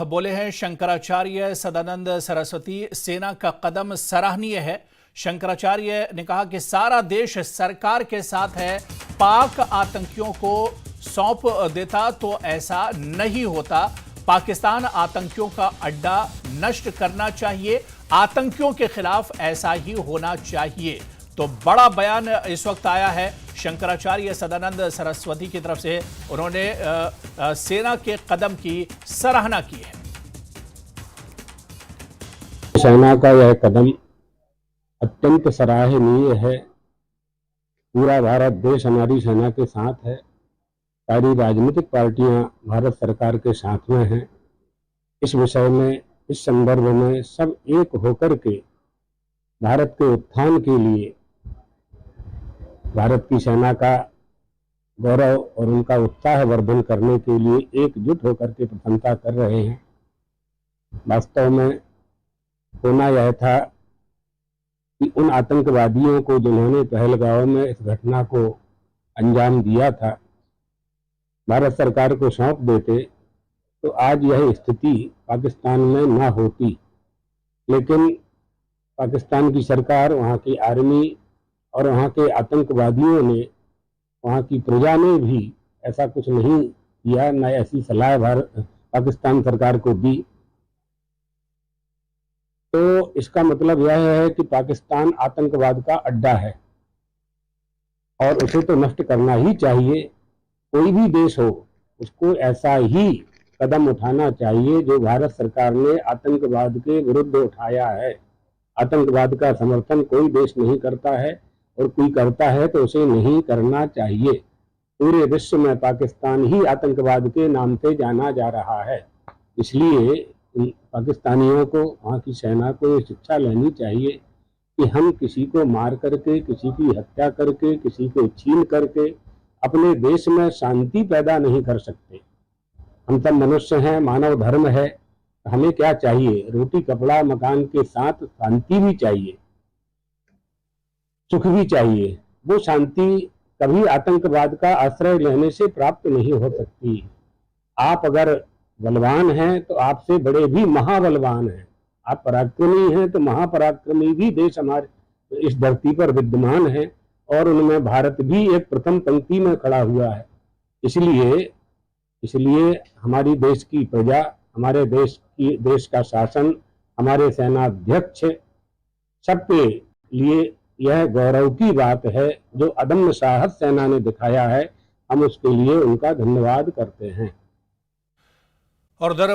बोले हैं शंकराचार्य सदानंद सरस्वती। सेना का कदम सराहनीय है। शंकराचार्य ने कहा कि सारा देश सरकार के साथ है। पाक आतंकियों को सौंप देता तो ऐसा नहीं होता। पाकिस्तान आतंकियों का अड्डा नष्ट करना चाहिए। आतंकियों के खिलाफ ऐसा ही होना चाहिए। तो बड़ा बयान इस वक्त आया है शंकराचार्य सदानंद सरस्वती की तरफ से। उन्होंने सेना के कदम की सराहना की है। सेना का यह कदम अत्यंत सराहनीय है। पूरा भारत देश हमारी सेना के साथ है। सारी राजनीतिक पार्टियां भारत सरकार के साथ में हैं। इस विषय में, इस संदर्भ में सब एक होकर के भारत के उत्थान के लिए, भारत की सेना का गौरव और उनका उत्साह वर्धन करने के लिए एकजुट होकर के प्रशंसा कर रहे हैं। वास्तव में होना यह था कि उन आतंकवादियों को जिन्होंने पहलगांव में इस घटना को अंजाम दिया था, भारत सरकार को सौंप देते तो आज यह स्थिति पाकिस्तान में न होती। लेकिन पाकिस्तान की सरकार, वहाँ की आर्मी और वहाँ के आतंकवादियों ने, वहाँ की प्रजा ने भी ऐसा कुछ नहीं किया, न ऐसी सलाह पाकिस्तान सरकार को दी। तो इसका मतलब यह है कि पाकिस्तान आतंकवाद का अड्डा है और उसे तो नष्ट करना ही चाहिए। कोई भी देश हो, उसको ऐसा ही कदम उठाना चाहिए जो भारत सरकार ने आतंकवाद के विरुद्ध उठाया है। आतंकवाद का समर्थन कोई देश नहीं करता है और कोई करता है तो उसे नहीं करना चाहिए। पूरे विश्व में पाकिस्तान ही आतंकवाद के नाम से जाना जा रहा है। इसलिए पाकिस्तानियों को, वहाँ की सेना को ये शिक्षा लेनी चाहिए कि हम किसी को मार करके, किसी की हत्या करके, किसी को छीन करके अपने देश में शांति पैदा नहीं कर सकते। हम सब मनुष्य हैं, मानव धर्म है। हमें क्या चाहिए? रोटी कपड़ा मकान के साथ शांति भी चाहिए, सुख भी चाहिए। वो शांति कभी आतंकवाद का आश्रय लेने से प्राप्त नहीं हो सकती। आप अगर बलवान हैं तो आपसे बड़े भी महाबलवान हैं। आप पराक्रमी हैं तो महापराक्रमी भी देश हमारे इस धरती पर विद्यमान है और उनमें भारत भी एक प्रथम पंक्ति में खड़ा हुआ है। इसलिए हमारी देश की प्रजा, हमारे देश का शासन, हमारे सेनाध्यक्ष, सबके लिए यह गौरव की बात है जो अदम्य साहस सेना ने दिखाया है। हम उसके लिए उनका धन्यवाद करते हैं। और उधर